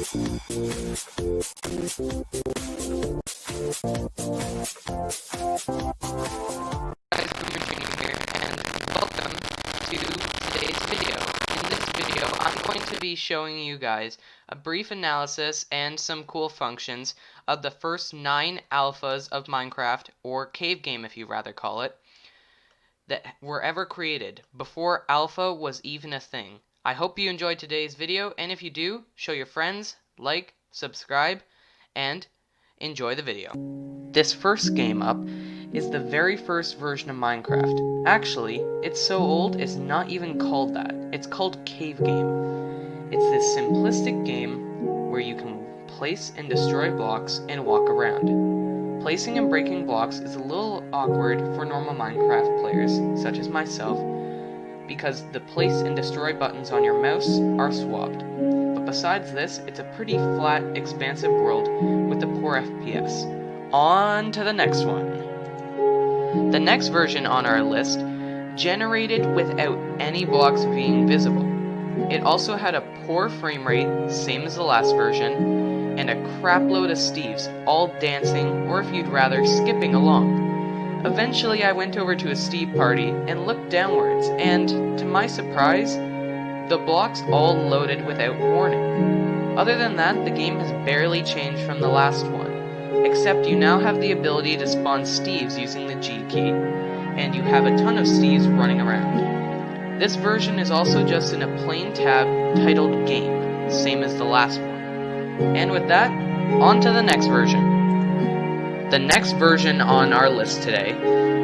Here, and welcome to today's video. In this video, I'm going to be showing you guys a brief analysis and some cool functions of the first 9 alphas of Minecraft, or Cave Game if you rather call it, that were ever created, before alpha was even a thing. I hope you enjoyed today's video, and if you do, show your friends, like, subscribe, and enjoy the video. This first game up is the very first version of Minecraft. Actually, it's so old it's not even called that. It's called Cave Game. It's this simplistic game where you can place and destroy blocks and walk around. Placing and breaking blocks is a little awkward for normal Minecraft players, such as myself, because the place and destroy buttons on your mouse are swapped. But besides this, it's a pretty flat, expansive world with a poor FPS. On to the next one. The next version on our list generated without any blocks being visible. It also had a poor frame rate, same as the last version, and a crapload of Steves, all dancing, or if you'd rather, skipping along. Eventually I went over to a Steve party and looked downwards, and, to my surprise, the blocks all loaded without warning. Other than that, the game has barely changed from the last one, except you now have the ability to spawn Steves using the G key, and you have a ton of Steves running around. This version is also just in a plain tab titled Game, same as the last one. And with that, on to the next version. The next version on our list today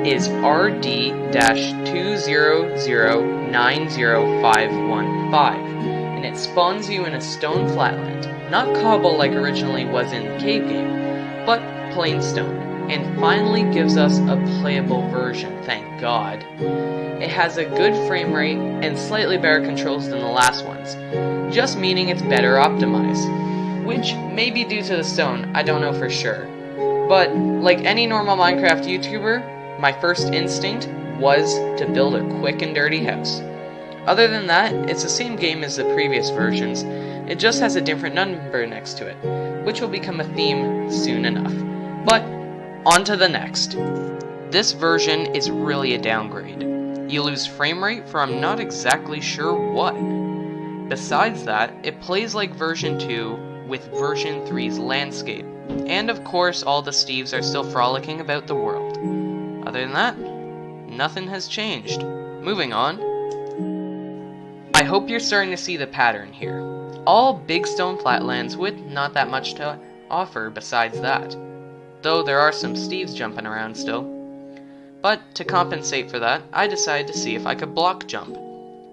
is RD-200905515, and it spawns you in a stone flatland, not cobble like originally was in Cave Game, but plain stone, and finally gives us a playable version, thank God. It has a good frame rate and slightly better controls than the last ones, just meaning it's better optimized, which may be due to the stone, I don't know for sure. But, like any normal Minecraft YouTuber, my first instinct was to build a quick and dirty house. Other than that, it's the same game as the previous versions, it just has a different number next to it, which will become a theme soon enough. But, on to the next. This version is really a downgrade. You lose frame rate for I'm not exactly sure what. Besides that, it plays like version 2 with version 3's landscape, and of course all the Steves are still frolicking about the world. Other than that, nothing has changed. Moving on. I hope you're starting to see the pattern here. All big stone flatlands with not that much to offer besides that, though there are some Steves jumping around still. But to compensate for that, I decided to see if I could block jump.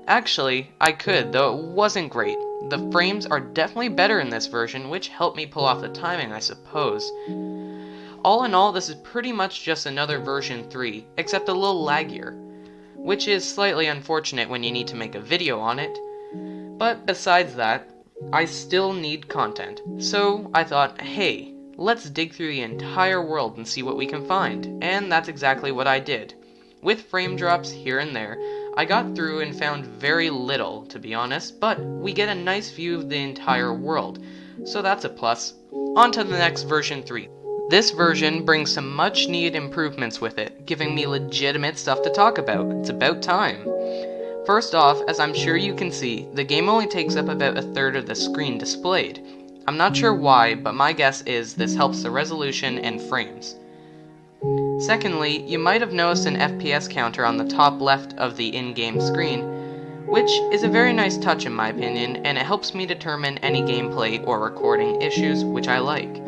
Actually, I could, though it wasn't great. The frames are definitely better in this version, which helped me pull off the timing, I suppose. All in all, this is pretty much just another version 3, except a little laggier, which is slightly unfortunate when you need to make a video on it. But besides that, I still need content, so I thought, hey, let's dig through the entire world and see what we can find, and that's exactly what I did. With frame drops here and there, I got through and found very little, to be honest, but we get a nice view of the entire world, so that's a plus. On to the next version 3. This version brings some much needed improvements with it, giving me legitimate stuff to talk about. It's about time. First off, as I'm sure you can see, the game only takes up about a third of the screen displayed. I'm not sure why, but my guess is this helps the resolution and frames. Secondly, you might have noticed an FPS counter on the top left of the in-game screen, which is a very nice touch in my opinion, and it helps me determine any gameplay or recording issues, which I like.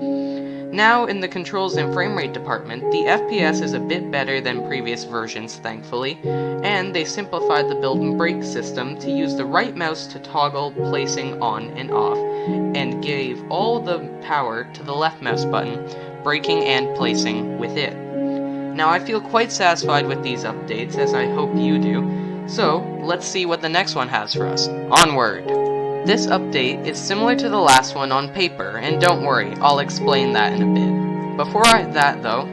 Now, in the controls and frame rate department, the FPS is a bit better than previous versions, thankfully, and they simplified the build and break system to use the right mouse to toggle placing on and off, and gave all the power to the left mouse button, breaking and placing with it. Now, I feel quite satisfied with these updates, as I hope you do, so let's see what the next one has for us. Onward! This update is similar to the last one on paper, and don't worry, I'll explain that in a bit. Before that though,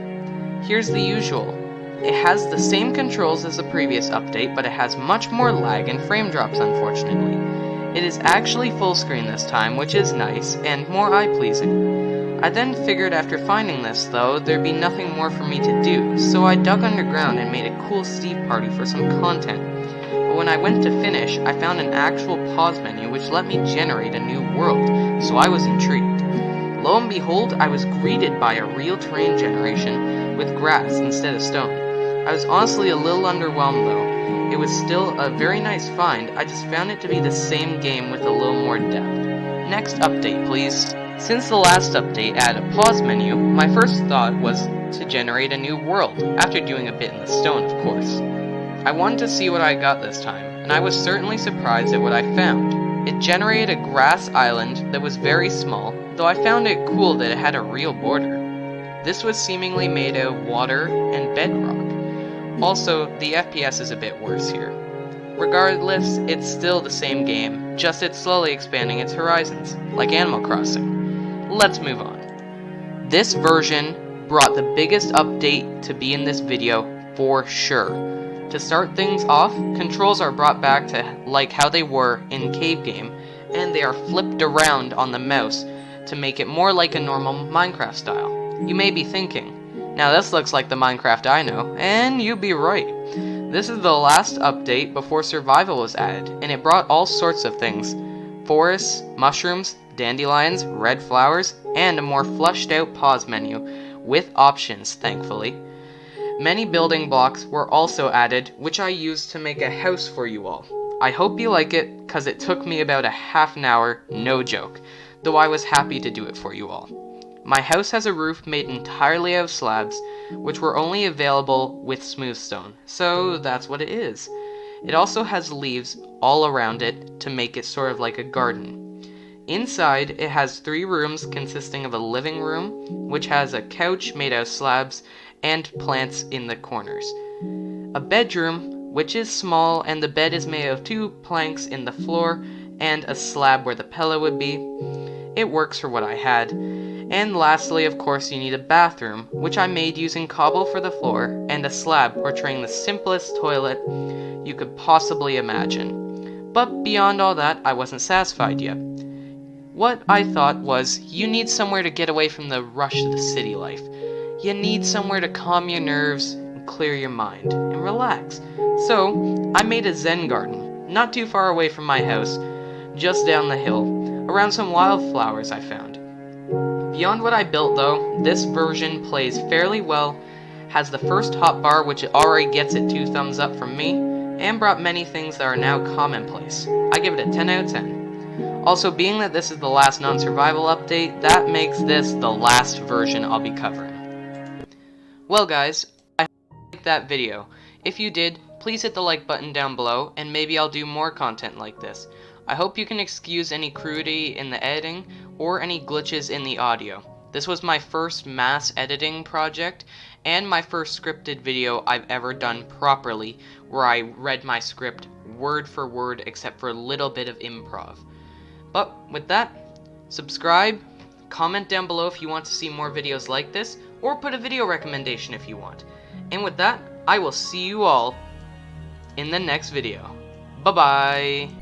here's the usual. It has the same controls as the previous update, but it has much more lag and frame drops unfortunately. It is actually full screen this time, which is nice, and more eye-pleasing. I then figured after finding this, though, there'd be nothing more for me to do, so I dug underground and made a cool Steve party for some content. But when I went to finish, I found an actual pause menu which let me generate a new world, so I was intrigued. Lo and behold, I was greeted by a real terrain generation with grass instead of stone. I was honestly a little underwhelmed though. It was still a very nice find, I just found it to be the same game with a little more depth. Next update, please. Since the last update added a pause menu, my first thought was to generate a new world, after doing a bit in the stone, of course. I wanted to see what I got this time, and I was certainly surprised at what I found. It generated a grass island that was very small, though I found it cool that it had a real border. This was seemingly made out of water and bedrock. Also, the FPS is a bit worse here. Regardless, it's still the same game, just it's slowly expanding its horizons, like Animal Crossing. Let's move on. This version brought the biggest update to be in this video for sure. To start things off, controls are brought back to like how they were in Cave Game, and they are flipped around on the mouse to make it more like a normal Minecraft style. You may be thinking, now this looks like the Minecraft I know, and you'd be right. This is the last update before survival was added, and it brought all sorts of things. Forests, mushrooms, dandelions, red flowers, and a more fleshed out pause menu, with options, thankfully. Many building blocks were also added, which I used to make a house for you all. I hope you like it, cause it took me about a half an hour, no joke, though I was happy to do it for you all. My house has a roof made entirely out of slabs, which were only available with smooth stone, so that's what it is. It also has leaves all around it to make it sort of like a garden. Inside, it has 3 rooms consisting of a living room, which has a couch made out of slabs, and plants in the corners. A bedroom, which is small, and the bed is made of 2 planks in the floor, and a slab where the pillow would be. It works for what I had. And lastly, of course, you need a bathroom, which I made using cobble for the floor, and a slab portraying the simplest toilet you could possibly imagine. But beyond all that, I wasn't satisfied yet. What I thought was, you need somewhere to get away from the rush of the city life. You need somewhere to calm your nerves, and clear your mind, and relax. So, I made a Zen garden, not too far away from my house, just down the hill, around some wildflowers I found. Beyond what I built though, this version plays fairly well, has the first hotbar which it already gets it 2 thumbs up from me, and brought many things that are now commonplace. I give it a 10 out of 10. Also, being that this is the last non-survival update, that makes this the last version I'll be covering. Well guys, I hope you liked that video. If you did, please hit the like button down below, and maybe I'll do more content like this. I hope you can excuse any crudity in the editing, or any glitches in the audio. This was my first mass editing project, and my first scripted video I've ever done properly, where I read my script word for word except for a little bit of improv. But with that, subscribe, comment down below if you want to see more videos like this, or put a video recommendation if you want. And with that, I will see you all in the next video. Bye-bye!